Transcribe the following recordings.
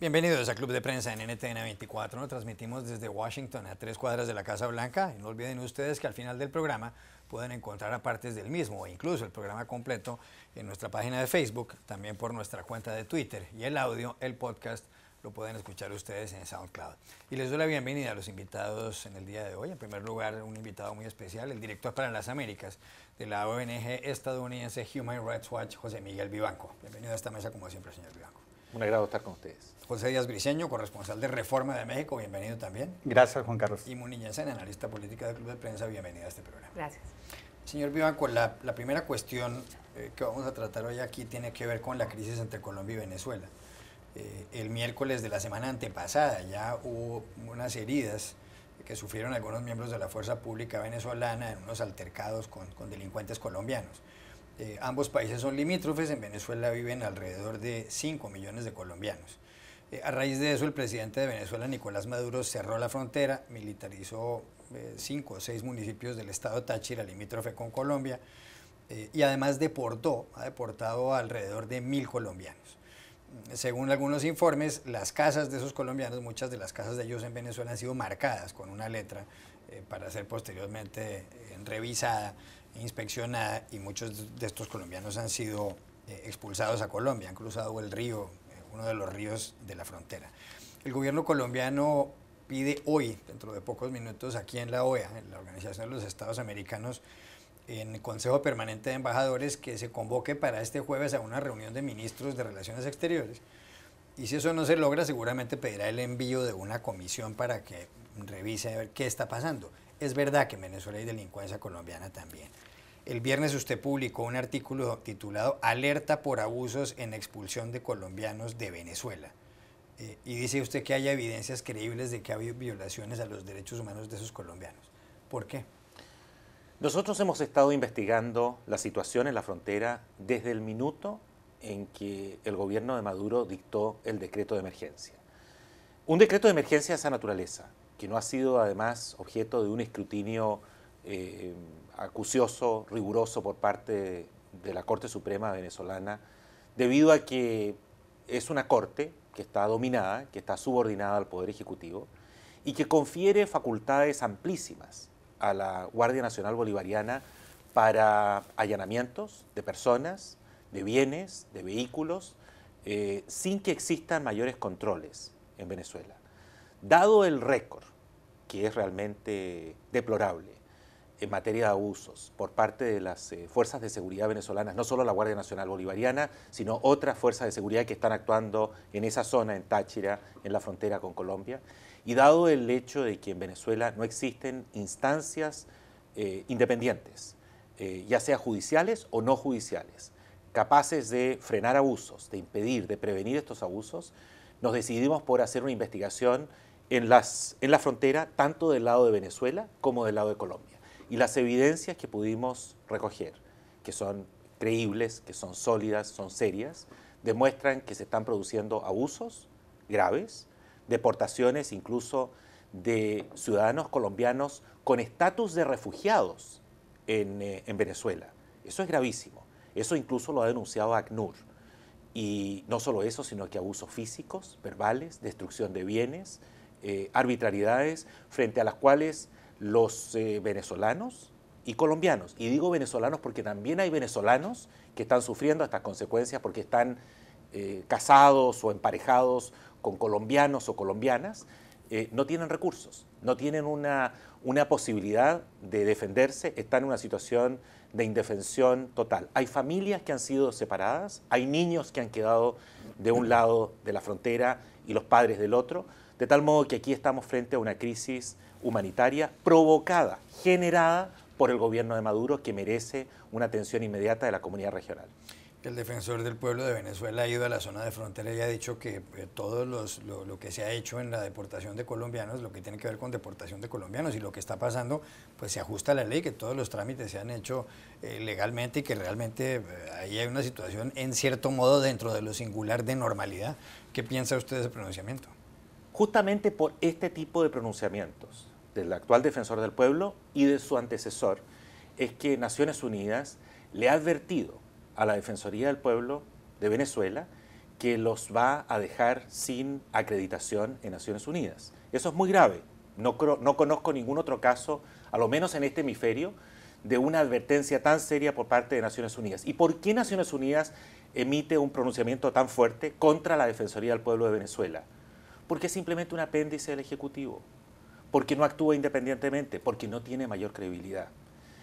Bienvenidos a Club de Prensa en NTN 24. Nos transmitimos desde Washington a 3 cuadras de la Casa Blanca. Y no olviden ustedes que al final del programa pueden encontrar a partes del mismo o incluso el programa completo en nuestra página de Facebook, también por nuestra cuenta de Twitter. Y el audio, el podcast, lo pueden escuchar ustedes en SoundCloud. Y les doy la bienvenida a los invitados en el día de hoy. En primer lugar, un invitado muy especial, el director para las Américas de la ONG estadounidense Human Rights Watch, José Miguel Vivanco. Bienvenido a esta mesa como siempre, señor Vivanco. Un agrado estar con ustedes. José Díaz Briceño, corresponsal de Reforma de México, bienvenido también. Gracias, Juan Carlos. Y Muni Jensen, analista política del Club de Prensa, bienvenida a este programa. Gracias. Señor Vivanco, la primera cuestión que vamos a tratar hoy aquí tiene que ver con la crisis entre Colombia y Venezuela. El miércoles de la semana antepasada ya hubo unas heridas que sufrieron algunos miembros de la fuerza pública venezolana en unos altercados con delincuentes colombianos. Ambos países son limítrofes, en Venezuela viven alrededor de 5 millones de colombianos. A raíz de eso, el presidente de Venezuela, Nicolás Maduro, cerró la frontera, militarizó 5 o 6 municipios del estado Táchira, limítrofe con Colombia, y además ha deportado alrededor de 1.000 colombianos. Según algunos informes, las casas de esos colombianos, muchas de las casas de ellos en Venezuela han sido marcadas con una letra para ser posteriormente revisada, inspeccionada, y muchos de estos colombianos han sido expulsados a Colombia, han cruzado el río, uno de los ríos de la frontera. El gobierno colombiano pide hoy, dentro de pocos minutos, aquí en la OEA, en la Organización de los Estados Americanos, en el Consejo Permanente de Embajadores, que se convoque para este jueves a una reunión de ministros de Relaciones Exteriores. Y si eso no se logra, seguramente pedirá el envío de una comisión para que revise a ver qué está pasando. Es verdad que en Venezuela hay delincuencia colombiana también. El viernes usted publicó un artículo titulado Alerta por abusos en expulsión de colombianos de Venezuela. Y dice usted que hay evidencias creíbles de que ha habido violaciones a los derechos humanos de esos colombianos. ¿Por qué? Nosotros hemos estado investigando la situación en la frontera desde el minuto en que el gobierno de Maduro dictó el decreto de emergencia. Un decreto de emergencia de esa naturaleza, que no ha sido además objeto de un escrutinio acucioso, riguroso por parte de la Corte Suprema venezolana, debido a que es una corte que está dominada, que está subordinada al Poder Ejecutivo y que confiere facultades amplísimas a la Guardia Nacional Bolivariana para allanamientos de personas, de bienes, de vehículos, sin que existan mayores controles en Venezuela. Dado el récord, que es realmente deplorable, en materia de abusos por parte de las fuerzas de seguridad venezolanas, no solo la Guardia Nacional Bolivariana, sino otras fuerzas de seguridad que están actuando en esa zona, en Táchira, en la frontera con Colombia, y dado el hecho de que en Venezuela no existen instancias independientes, ya sea judiciales o no judiciales, capaces de frenar abusos, de impedir, de prevenir estos abusos, nos decidimos por hacer una investigación en la frontera, tanto del lado de Venezuela como del lado de Colombia. Y las evidencias que pudimos recoger, que son creíbles, que son sólidas, son serias, demuestran que se están produciendo abusos graves, deportaciones incluso de ciudadanos colombianos con estatus de refugiados en Venezuela. Eso es gravísimo. Eso incluso lo ha denunciado ACNUR. Y no solo eso, sino que abusos físicos, verbales, destrucción de bienes, arbitrariedades frente a las cuales los venezolanos y colombianos, y digo venezolanos porque también hay venezolanos que están sufriendo estas consecuencias porque están casados o emparejados con colombianos o colombianas, no tienen recursos, no tienen una posibilidad de defenderse, están en una situación de indefensión total. Hay familias que han sido separadas, hay niños que han quedado de un lado de la frontera y los padres del otro, de tal modo que aquí estamos frente a una crisis humanitaria provocada, generada por el gobierno de Maduro, que merece una atención inmediata de la comunidad regional. El defensor del pueblo de Venezuela ha ido a la zona de frontera y ha dicho que todo lo que se ha hecho en la deportación de colombianos, lo que tiene que ver con deportación de colombianos y lo que está pasando, pues se ajusta a la ley, que todos los trámites se han hecho legalmente y que realmente ahí hay una situación en cierto modo dentro de lo singular de normalidad. ¿Qué piensa usted de ese pronunciamiento? Justamente por este tipo de pronunciamientos del actual defensor del pueblo y de su antecesor, es que Naciones Unidas le ha advertido a la Defensoría del Pueblo de Venezuela que los va a dejar sin acreditación en Naciones Unidas. Eso es muy grave. No conozco ningún otro caso, a lo menos en este hemisferio, de una advertencia tan seria por parte de Naciones Unidas. ¿Y por qué Naciones Unidas emite un pronunciamiento tan fuerte contra la Defensoría del Pueblo de Venezuela? Porque es simplemente un apéndice del Ejecutivo, porque no actúa independientemente, porque no tiene mayor credibilidad.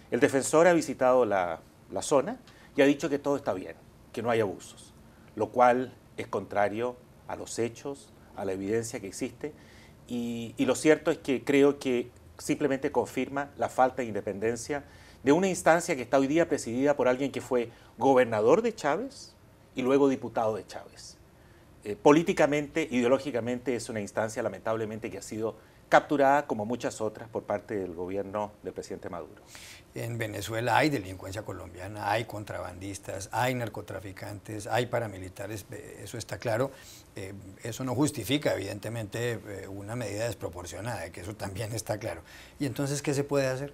El defensor ha visitado la zona y ha dicho que todo está bien, que no hay abusos, lo cual es contrario a los hechos, a la evidencia que existe, y lo cierto es que creo que simplemente confirma la falta de independencia de una instancia que está hoy día presidida por alguien que fue gobernador de Chávez y luego diputado de Chávez. Políticamente, ideológicamente es una instancia lamentablemente que ha sido capturada como muchas otras por parte del gobierno del presidente Maduro. En Venezuela hay delincuencia colombiana, hay contrabandistas, hay narcotraficantes, hay paramilitares, eso está claro. Eso no justifica evidentemente una medida desproporcionada, que eso también está claro. ¿Y entonces qué se puede hacer?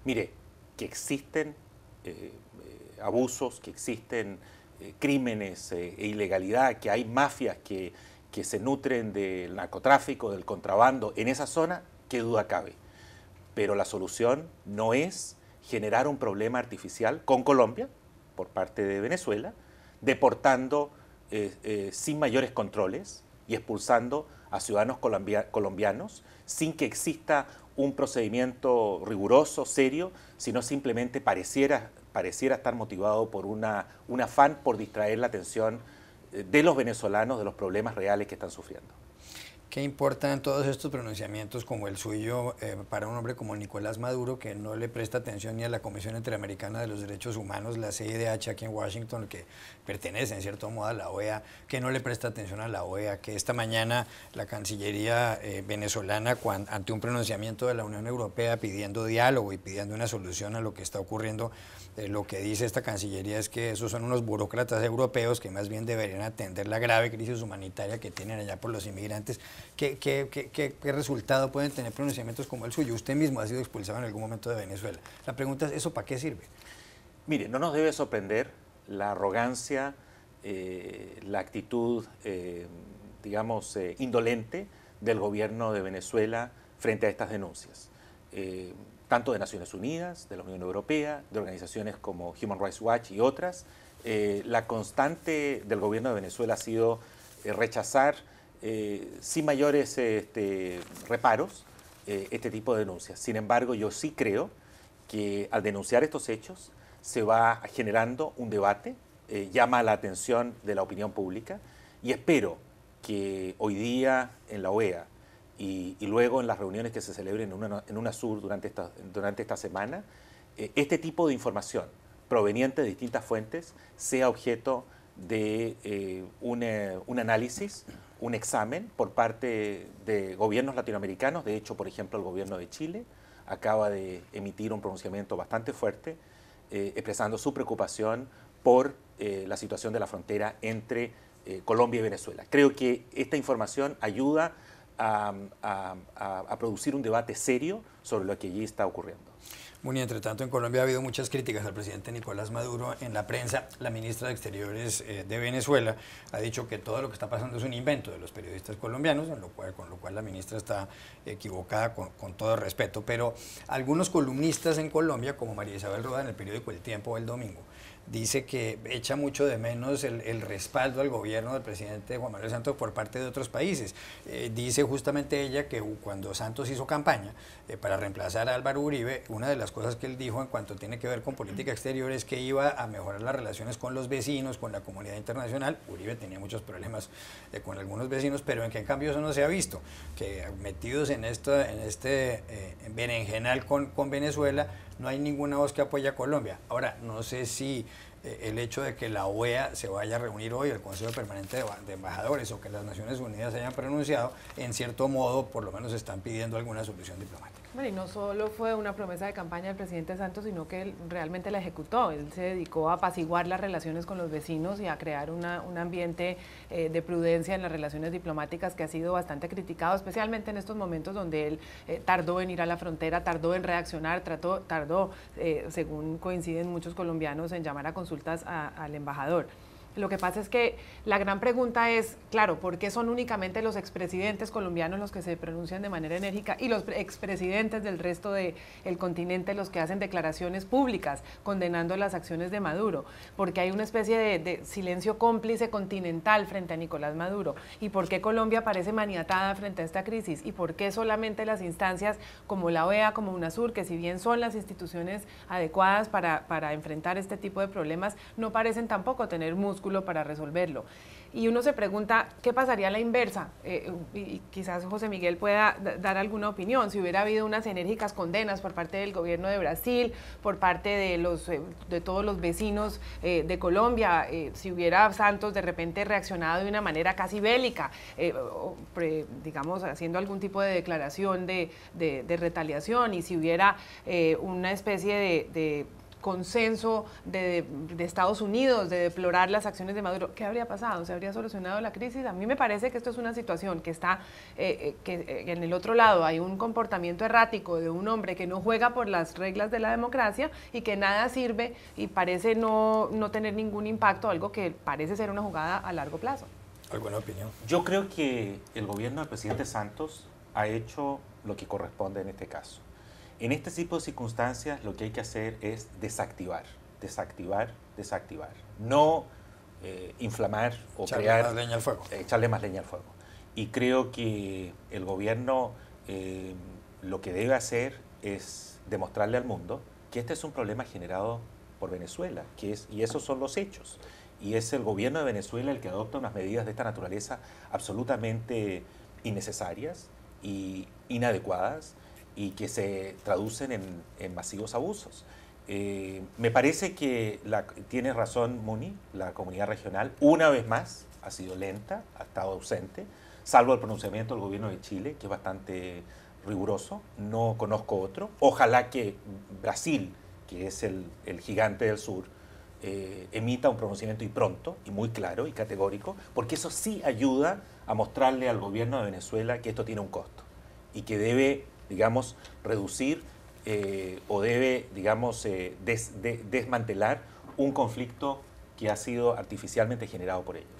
Mire, que existen abusos, que existen crímenes e ilegalidad, que hay mafias que se nutren del narcotráfico, del contrabando en esa zona, qué duda cabe. Pero la solución no es generar un problema artificial con Colombia, por parte de Venezuela, deportando sin mayores controles y expulsando a ciudadanos colombianos sin que exista un procedimiento riguroso, serio, sino simplemente pareciera estar motivado por un afán por distraer la atención de los venezolanos de los problemas reales que están sufriendo. ¿Qué importan todos estos pronunciamientos como el suyo para un hombre como Nicolás Maduro, que no le presta atención ni a la Comisión Interamericana de los Derechos Humanos, la CIDH aquí en Washington, que pertenece en cierto modo a la OEA, que no le presta atención a la OEA, que esta mañana la Cancillería venezolana, ante un pronunciamiento de la Unión Europea pidiendo diálogo y pidiendo una solución a lo que está ocurriendo, lo que dice esta Cancillería es que esos son unos burócratas europeos que más bien deberían atender la grave crisis humanitaria que tienen allá por los inmigrantes. ¿Qué resultado pueden tener pronunciamientos como el suyo? Usted mismo ha sido expulsado en algún momento de Venezuela. La pregunta es, ¿eso para qué sirve? Mire, no nos debe sorprender la arrogancia, la actitud, digamos, indolente del gobierno de Venezuela frente a estas denuncias. Tanto de Naciones Unidas, de la Unión Europea, de organizaciones como Human Rights Watch y otras. La constante del gobierno de Venezuela ha sido rechazar sin mayores reparos este tipo de denuncias. Sin embargo, yo sí creo que al denunciar estos hechos se va generando un debate, llama la atención de la opinión pública y espero que hoy día en la OEA y luego en las reuniones que se celebren en UNASUR durante esta semana, este tipo de información proveniente de distintas fuentes sea objeto de un análisis, un examen por parte de gobiernos latinoamericanos. De hecho, por ejemplo, el gobierno de Chile acaba de emitir un pronunciamiento bastante fuerte expresando su preocupación por la situación de la frontera entre Colombia y Venezuela. Creo que esta información ayuda a producir un debate serio sobre lo que allí está ocurriendo. Bueno, y entre tanto en Colombia ha habido muchas críticas al presidente Nicolás Maduro en la prensa. La ministra de Exteriores de Venezuela ha dicho que todo lo que está pasando es un invento de los periodistas colombianos, con lo cual la ministra está equivocada con todo respeto. Pero algunos columnistas en Colombia, como María Isabel Roda en el periódico El Tiempo el domingo, dice que echa mucho de menos el respaldo al gobierno del presidente Juan Manuel Santos por parte de otros países. Dice justamente ella que cuando Santos hizo campaña para reemplazar a Álvaro Uribe, una de las cosas que él dijo en cuanto tiene que ver con política exterior es que iba a mejorar las relaciones con los vecinos, con la comunidad internacional. Uribe tenía muchos problemas con algunos vecinos, pero en cambio eso no se ha visto, que metidos en este berenjenal con Venezuela, no hay ninguna voz que apoye a Colombia. Ahora, no sé si el hecho de que la OEA se vaya a reunir hoy, el Consejo Permanente de Embajadores, o que las Naciones Unidas se hayan pronunciado, en cierto modo, por lo menos están pidiendo alguna solución diplomática. Bueno, y no solo fue una promesa de campaña del presidente Santos, sino que él realmente la ejecutó. Él se dedicó a apaciguar las relaciones con los vecinos y a crear un ambiente de prudencia en las relaciones diplomáticas que ha sido bastante criticado, especialmente en estos momentos donde él tardó en ir a la frontera, tardó en reaccionar, tardó, según coinciden muchos colombianos, en llamar a consultas al embajador. Lo que pasa es que la gran pregunta es, claro, ¿por qué son únicamente los expresidentes colombianos los que se pronuncian de manera enérgica y los expresidentes del resto del continente los que hacen declaraciones públicas condenando las acciones de Maduro? Porque hay una especie de silencio cómplice continental frente a Nicolás Maduro. ¿Y por qué Colombia parece maniatada frente a esta crisis? ¿Y por qué solamente las instancias como la OEA, como UNASUR, que si bien son las instituciones adecuadas para enfrentar este tipo de problemas, no parecen tampoco tener músculo para resolverlo? Y uno se pregunta, ¿qué pasaría a la inversa? Y quizás José Miguel pueda dar alguna opinión. Si hubiera habido unas enérgicas condenas por parte del gobierno de Brasil, por parte de todos los vecinos de Colombia, si hubiera Santos de repente reaccionado de una manera casi bélica, digamos, haciendo algún tipo de declaración de retaliación, y si hubiera una especie de consenso de Estados Unidos de deplorar las acciones de Maduro, ¿qué habría pasado? ¿Se habría solucionado la crisis? A mí me parece que esto es una situación que está, que en el otro lado hay un comportamiento errático de un hombre que no juega por las reglas de la democracia y que nada sirve y parece no tener ningún impacto, algo que parece ser una jugada a largo plazo. ¿Alguna opinión? Yo creo que el gobierno del presidente Santos ha hecho lo que corresponde en este caso. En este tipo de circunstancias lo que hay que hacer es desactivar. No inflamar o echarle más leña al fuego. Echarle más leña al fuego. Y creo que el gobierno lo que debe hacer es demostrarle al mundo que este es un problema generado por Venezuela, y esos son los hechos. Y es el gobierno de Venezuela el que adopta unas medidas de esta naturaleza absolutamente innecesarias y inadecuadas, y que se traducen en masivos abusos. Me parece que tiene razón Muni, la comunidad regional una vez más ha sido lenta, ha estado ausente, salvo el pronunciamiento del gobierno de Chile, que es bastante riguroso. No conozco otro. Ojalá que Brasil, que es el gigante del sur, emita un pronunciamiento y pronto, y muy claro y categórico, porque eso sí ayuda a mostrarle al gobierno de Venezuela que esto tiene un costo y que debe, digamos, reducir o debe, digamos, desmantelar un conflicto que ha sido artificialmente generado por ellos.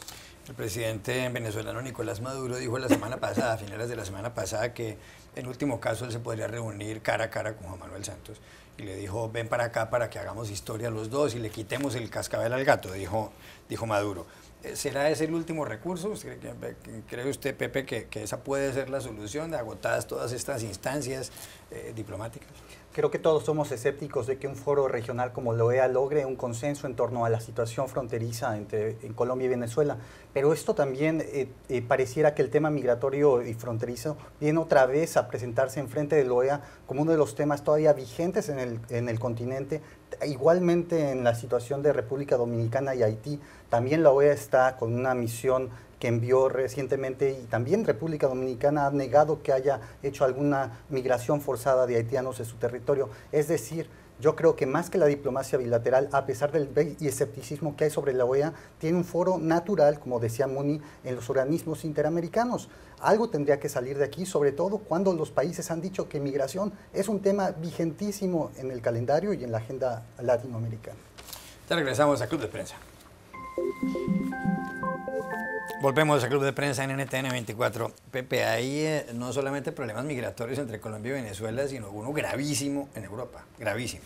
El presidente venezolano Nicolás Maduro dijo la semana pasada, a finales de la semana pasada, que en último caso él se podría reunir cara a cara con Juan Manuel Santos, y le dijo, ven para acá para que hagamos historia los dos y le quitemos el cascabel al gato, dijo Maduro. ¿Será ese el último recurso? ¿Cree usted, Pepe, que esa puede ser la solución, de agotadas todas estas instancias diplomáticas? Creo que todos somos escépticos de que un foro regional como la OEA logre un consenso en torno a la situación fronteriza en Colombia y Venezuela. Pero esto también pareciera que el tema migratorio y fronterizo viene otra vez a presentarse enfrente de la OEA como uno de los temas todavía vigentes en el continente. Igualmente en la situación de República Dominicana y Haití, también la OEA está con una misión que envió recientemente, y también República Dominicana ha negado que haya hecho alguna migración forzada de haitianos de su territorio. Es decir, yo creo que más que la diplomacia bilateral, a pesar del escepticismo que hay sobre la OEA, tiene un foro natural, como decía Muni, en los organismos interamericanos. Algo tendría que salir de aquí, sobre todo cuando los países han dicho que migración es un tema vigentísimo en el calendario y en la agenda latinoamericana. Ya regresamos a Club de Prensa. Volvemos al Club de Prensa en NTN 24. Pepe, hay no solamente problemas migratorios entre Colombia y Venezuela, sino uno gravísimo en Europa, gravísimo.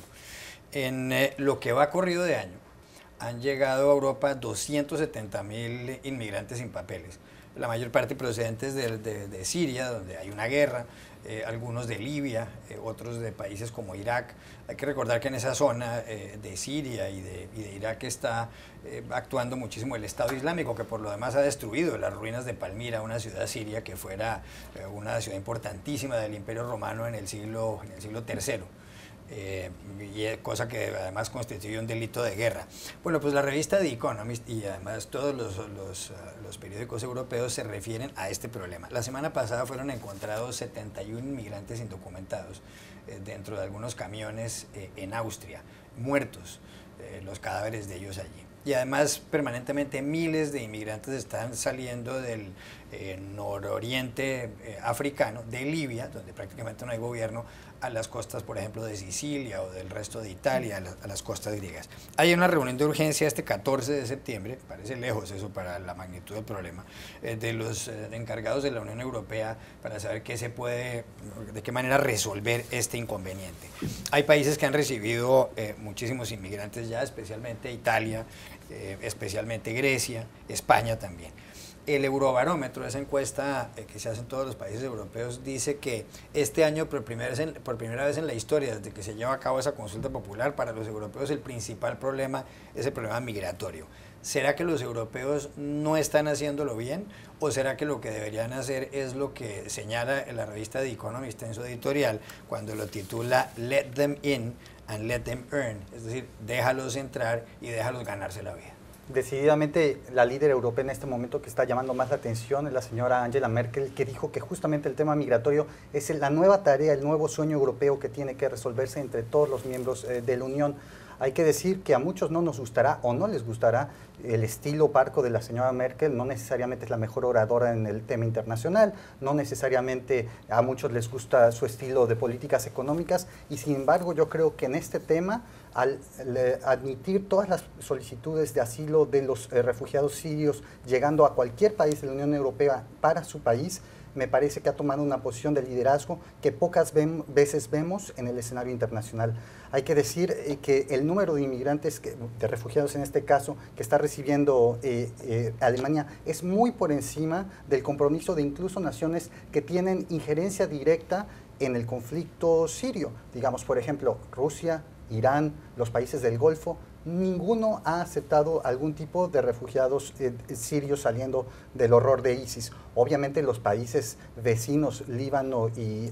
En lo que va corrido de año, han llegado a Europa 270.000 inmigrantes sin papeles, la mayor parte procedentes de Siria, donde hay una guerra, algunos de Libia, otros de países como Irak. Hay que recordar que en esa zona de Siria y de Irak está actuando muchísimo el Estado Islámico, que por lo demás ha destruido las ruinas de Palmira, una ciudad siria que fuera una ciudad importantísima del Imperio Romano en el siglo III. cosa que además constituye un delito de guerra. Bueno, pues la revista The Economist y además todos los periódicos europeos se refieren a este problema. La semana pasada fueron encontrados 71 inmigrantes indocumentados dentro de algunos camiones en Austria, muertos, los cadáveres de ellos allí. Y además permanentemente miles de inmigrantes están saliendo del nororiente africano, de Libia, donde prácticamente no hay gobierno, a las costas, por ejemplo, de Sicilia o del resto de Italia, a las costas griegas. Hay una reunión de urgencia este 14 de septiembre, parece lejos eso para la magnitud del problema, de los encargados de la Unión Europea para saber de qué manera resolver este inconveniente. Hay países que han recibido muchísimos inmigrantes ya, especialmente Italia, especialmente Grecia, España también. El Eurobarómetro, esa encuesta que se hace en todos los países europeos, dice que este año por primera vez en la historia, desde que se lleva a cabo esa consulta popular, para los europeos el principal problema es el problema migratorio. ¿Será que los europeos no están haciéndolo bien? ¿O será que lo que deberían hacer es lo que señala en la revista The Economist en su editorial, cuando lo titula Let them in and let them earn? Es decir, déjalos entrar y déjalos ganarse la vida. Decididamente la líder europea en este momento que está llamando más la atención es la señora Angela Merkel, que dijo que justamente el tema migratorio es la nueva tarea, el nuevo sueño europeo que tiene que resolverse entre todos los miembros de la Unión. Hay que decir que a muchos no nos gustará o no les gustará el estilo parco de la señora Merkel, no necesariamente es la mejor oradora en el tema internacional, no necesariamente a muchos les gusta su estilo de políticas económicas, y sin embargo yo creo que en este tema, al admitir todas las solicitudes de asilo de los refugiados sirios llegando a cualquier país de la Unión Europea para su país, me parece que ha tomado una posición de liderazgo que pocas veces vemos en el escenario internacional. Hay que decir que el número de inmigrantes, de refugiados en este caso, que está recibiendo Alemania es muy por encima del compromiso de incluso naciones que tienen injerencia directa en el conflicto sirio. Digamos, por ejemplo, Rusia, Irán, los países del Golfo. Ninguno ha aceptado algún tipo de refugiados sirios saliendo del horror de ISIS. Obviamente los países vecinos, Líbano y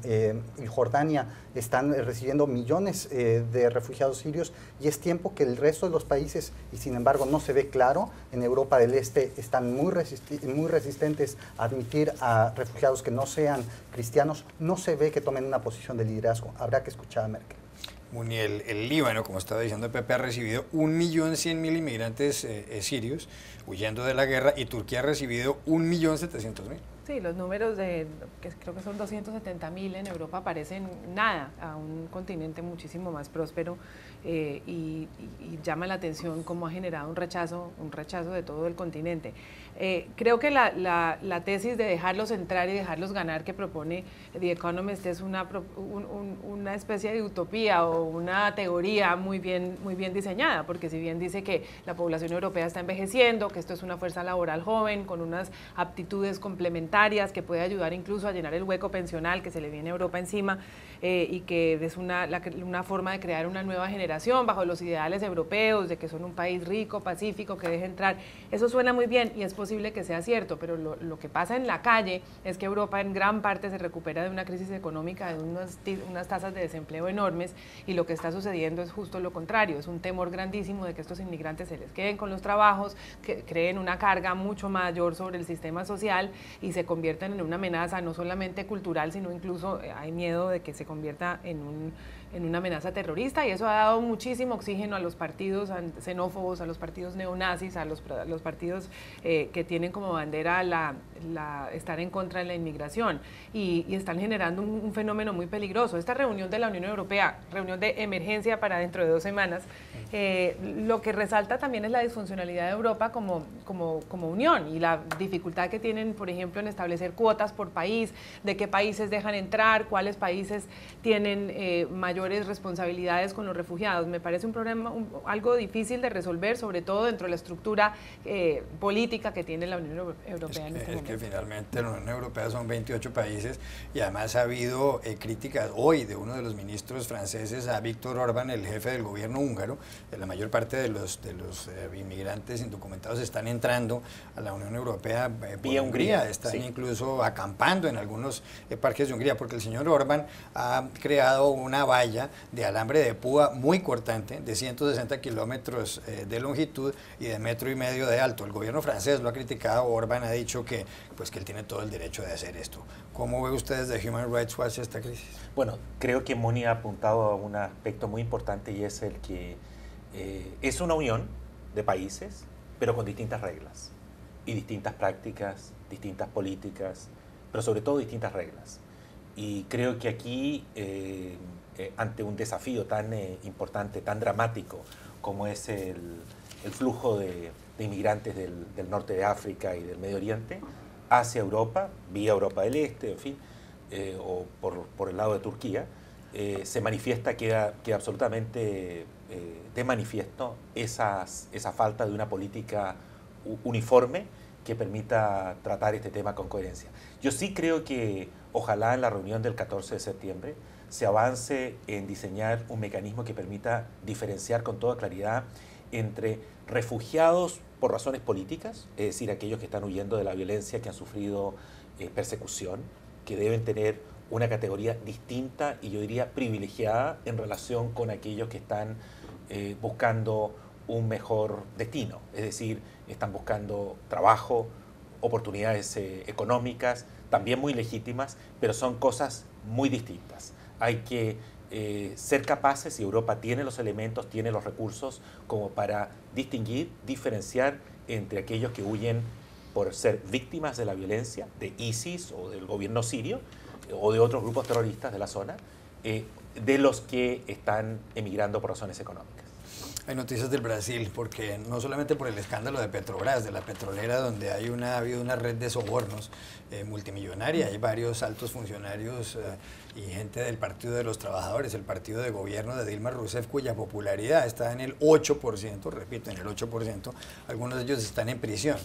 Jordania, están recibiendo millones de refugiados sirios, y es tiempo que el resto de los países, y sin embargo no se ve claro, en Europa del Este están muy resistentes a admitir a refugiados que no sean cristianos. No se ve que tomen una posición de liderazgo. Habrá que escuchar a Merkel. El Líbano, como estaba diciendo Pepe, ha recibido 1.100.000 inmigrantes sirios huyendo de la guerra, y Turquía ha recibido 1.700.000. Sí, los números que creo que son 270.000 en Europa parecen nada a un continente muchísimo más próspero, y llama la atención cómo ha generado un rechazo de todo el continente. Creo que la tesis de dejarlos entrar y dejarlos ganar que propone The Economist es una especie de utopía o una teoría muy bien diseñada, porque si bien dice que la población europea está envejeciendo, que esto es una fuerza laboral joven con unas aptitudes complementarias que puede ayudar incluso a llenar el hueco pensional que se le viene a Europa encima, y que es una forma de crear una nueva generación bajo los ideales europeos, de que son un país rico, pacífico, que deje entrar. Eso suena muy bien y es posible que sea cierto, pero lo que pasa en la calle es que Europa en gran parte se recupera de una crisis económica, de unas tasas de desempleo enormes, y lo que está sucediendo es justo lo contrario, es un temor grandísimo de que estos inmigrantes se les queden con los trabajos, que creen una carga mucho mayor sobre el sistema social y se conviertan en una amenaza no solamente cultural, sino incluso hay miedo de que se convierta en una amenaza terrorista, y eso ha dado muchísimo oxígeno a los partidos xenófobos, a los partidos neonazis, a los partidos que tienen como bandera estar en contra de la inmigración, y están generando un fenómeno muy peligroso. Esta reunión de la Unión Europea, reunión de emergencia para dentro de 2 semanas, lo que resalta también es la disfuncionalidad de Europa como unión, y la dificultad que tienen, por ejemplo, en establecer cuotas por país, de qué países dejan entrar, cuáles países tienen mayores responsabilidades con los refugiados. Me parece un problema algo difícil de resolver, sobre todo dentro de la estructura política que tiene la Unión Europea en este momento. Es que finalmente la Unión Europea son 28 países, y además ha habido críticas hoy de uno de los ministros franceses a Víctor Orbán, el jefe del gobierno húngaro. La mayor parte de los inmigrantes indocumentados están entrando a la Unión Europea por Hungría, están incluso acampando en algunos parques de Hungría, porque el señor Orbán ha creado una valla malla de alambre de púa muy cortante, de 160 kilómetros de longitud y de 1,5 metros de alto. El gobierno francés lo ha criticado, Orbán ha dicho que, pues, que él tiene todo el derecho de hacer esto. ¿Cómo ve ustedes de Human Rights Watch esta crisis? Bueno, creo que Moni ha apuntado a un aspecto muy importante y es el que es una unión de países, pero con distintas reglas y distintas prácticas, distintas políticas, pero sobre todo distintas reglas. Y creo que aquí, ante un desafío tan importante, tan dramático, como es el flujo de inmigrantes del norte de África y del Medio Oriente hacia Europa, vía Europa del Este, en fin, o por el lado de Turquía, se manifiesta, queda absolutamente de manifiesto esa falta de una política uniforme que permita tratar este tema con coherencia. Yo sí creo que ojalá en la reunión del 14 de septiembre se avance en diseñar un mecanismo que permita diferenciar con toda claridad entre refugiados por razones políticas, es decir, aquellos que están huyendo de la violencia, que han sufrido persecución, que deben tener una categoría distinta y yo diría privilegiada en relación con aquellos que están buscando un mejor destino, es decir, están buscando trabajo, oportunidades económicas, también muy legítimas, pero son cosas muy distintas. Hay que ser capaces, y Europa tiene los elementos, tiene los recursos, como para distinguir, diferenciar entre aquellos que huyen por ser víctimas de la violencia, de ISIS o del gobierno sirio, o de otros grupos terroristas de la zona, de los que están emigrando por razones económicas. Hay noticias del Brasil, porque no solamente por el escándalo de Petrobras, de la petrolera, donde ha habido una red de sobornos multimillonaria, hay varios altos funcionarios y gente del Partido de los Trabajadores, el partido de gobierno de Dilma Rousseff, cuya popularidad está en el 8%, repito, en el 8%, algunos de ellos están en prisión.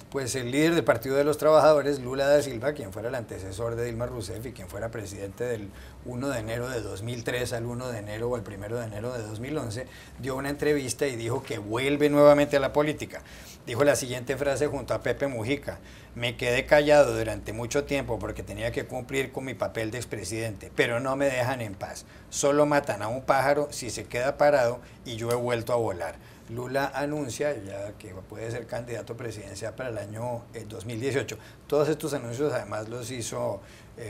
Pues el líder del Partido de los Trabajadores, Lula da Silva, quien fuera el antecesor de Dilma Rousseff y quien fuera presidente del 1 de enero de 2003 al 1 de enero o al 1 de enero de 2011, dio una entrevista y dijo que vuelve nuevamente a la política. Dijo la siguiente frase junto a Pepe Mujica: me quedé callado durante mucho tiempo porque tenía que cumplir con mi papel de expresidente, pero no me dejan en paz. Solo matan a un pájaro si se queda parado y yo he vuelto a volar. Lula anuncia ya que puede ser candidato presidencial para el año 2018. Todos estos anuncios además los hizo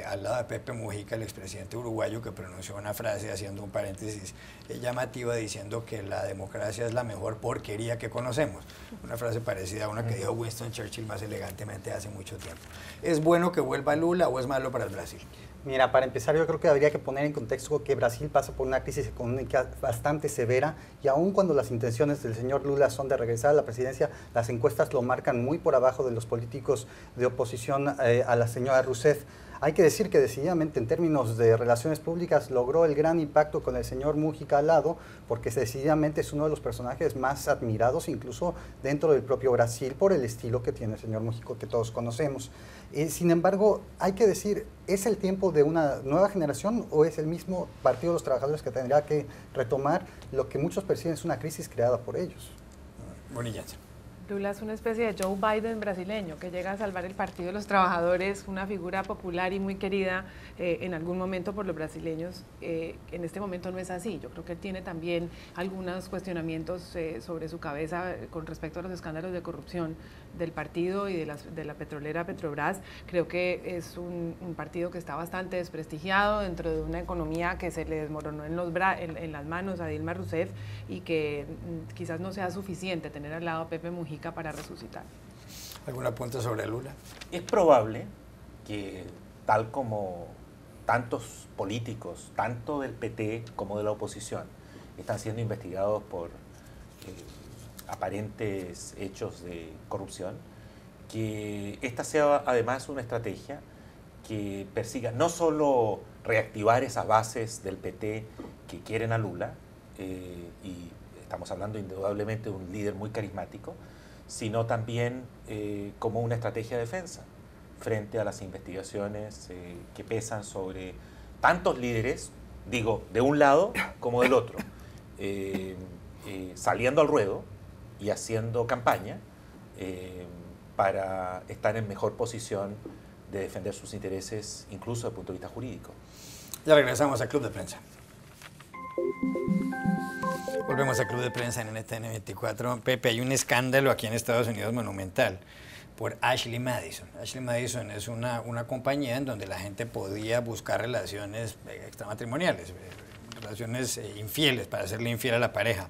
al lado de Pepe Mujica, el expresidente uruguayo, que pronunció una frase haciendo un paréntesis llamativa diciendo que la democracia es la mejor porquería que conocemos. Una frase parecida a una que dijo Winston Churchill más elegantemente hace mucho tiempo. ¿Es bueno que vuelva Lula o es malo para el Brasil? Mira, para empezar yo creo que habría que poner en contexto que Brasil pasa por una crisis económica bastante severa y aun cuando las intenciones del señor Lula son de regresar a la presidencia, las encuestas lo marcan muy por abajo de los políticos de oposición a la señora Rousseff. Hay que decir que decididamente en términos de relaciones públicas logró el gran impacto con el señor Mujica al lado, porque decididamente es uno de los personajes más admirados incluso dentro del propio Brasil por el estilo que tiene el señor Mujica que todos conocemos. Sin embargo, hay que decir, ¿es el tiempo de una nueva generación o es el mismo Partido de los Trabajadores que tendrá que retomar lo que muchos perciben es una crisis creada por ellos? Bonilla. Lula es una especie de Joe Biden brasileño que llega a salvar el Partido de los Trabajadores, una figura popular y muy querida en algún momento por los brasileños. En este momento no es así. Yo creo que él tiene también algunos cuestionamientos sobre su cabeza con respecto a los escándalos de corrupción del partido y de la petrolera Petrobras. Creo que es un partido que está bastante desprestigiado dentro de una economía que se le desmoronó en las manos a Dilma Rousseff y que quizás no sea suficiente tener al lado a Pepe Mujica para resucitar. ¿Algún apunte sobre Lula? Es probable que, tal como tantos políticos, tanto del PT como de la oposición, están siendo investigados por aparentes hechos de corrupción, que esta sea además una estrategia que persiga no solo reactivar esas bases del PT que quieren a Lula, y estamos hablando indudablemente de un líder muy carismático, sino también como una estrategia de defensa frente a las investigaciones que pesan sobre tantos líderes, digo, de un lado como del otro, saliendo al ruedo y haciendo campaña para estar en mejor posición de defender sus intereses, incluso desde el punto de vista jurídico. Ya regresamos al Club de Prensa. Volvemos a Club de Prensa en NTN 24. Pepe, hay un escándalo aquí en Estados Unidos monumental por Ashley Madison. Ashley Madison es una compañía en donde la gente podía buscar relaciones extramatrimoniales, relaciones infieles, para hacerle infiel a la pareja.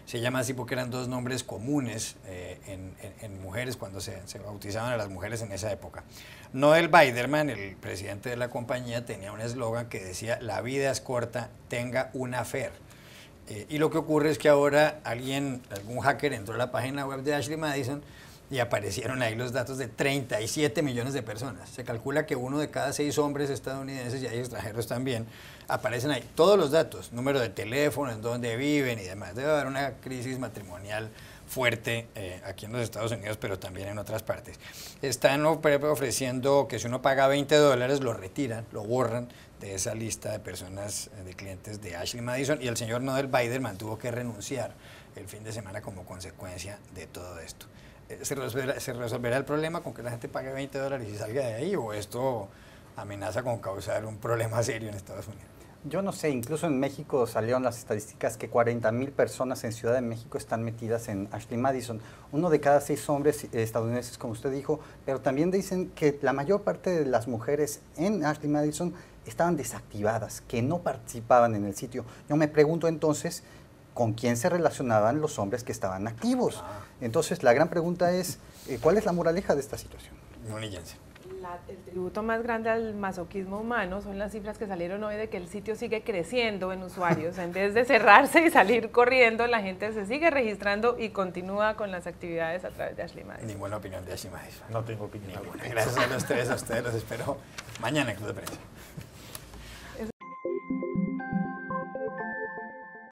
Se llama así porque eran dos nombres comunes en mujeres cuando se bautizaban a las mujeres en esa época. Noel Biderman, el presidente de la compañía, tenía un eslogan que decía: la vida es corta, tenga una affair. Y lo que ocurre es que ahora algún hacker entró a la página web de Ashley Madison y aparecieron ahí los datos de 37 millones de personas. Se calcula que 1 de cada 6 hombres estadounidenses, y hay extranjeros también, aparecen ahí. Todos los datos, número de teléfono, en dónde viven y demás. Debe haber una crisis matrimonial fuerte aquí en los Estados Unidos, pero también en otras partes. Están ofreciendo que si uno paga $20, lo retiran, lo borran de esa lista de personas, de clientes de Ashley Madison, y el señor Noel Biderman tuvo que renunciar el fin de semana como consecuencia de todo esto. ¿Se resolverá el problema con que la gente pague $20 y salga de ahí, o esto amenaza con causar un problema serio en Estados Unidos? Yo no sé, incluso en México salieron las estadísticas que 40,000 personas en Ciudad de México están metidas en Ashley Madison. 1 de cada 6 hombres estadounidenses, como usted dijo, pero también dicen que la mayor parte de las mujeres en Ashley Madison estaban desactivadas, que no participaban en el sitio. Yo me pregunto entonces, ¿con quién se relacionaban los hombres que estaban activos? Entonces, la gran pregunta es, ¿cuál es la moraleja de esta situación? El tributo más grande al masoquismo humano son las cifras que salieron hoy de que el sitio sigue creciendo en usuarios. En vez de cerrarse y salir corriendo, la gente se sigue registrando y continúa con las actividades a través de Ashley Madison. Ninguna opinión de Ashley Madison. No tengo opinión. Gracias a los tres, a ustedes los espero mañana en Club de Prensa.